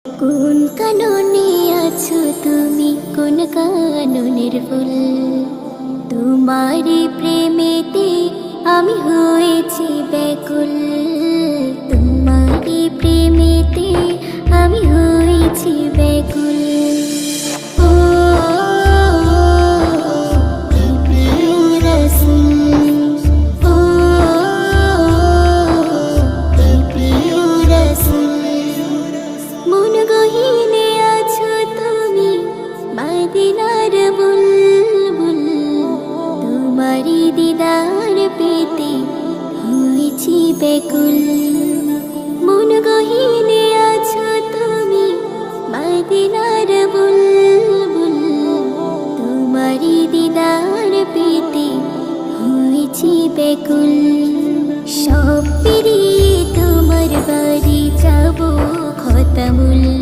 কোন কাননে আছো তুমি, কোন কাননের ফুল? তোমারই প্রেমেতে আমি হয়েছি ব্যাকুল। তোমারই প্রেমেতে আমি হয়েছি ব্যাকুল। ও প্রিয় রাসূল, ও প্রিয় রাসূল, মন গহীনে আছো তুমি, মদিনার বুলবুল। তোমারি দিদার পেতে হয়েছি ব্যাকুল। মন গহীনে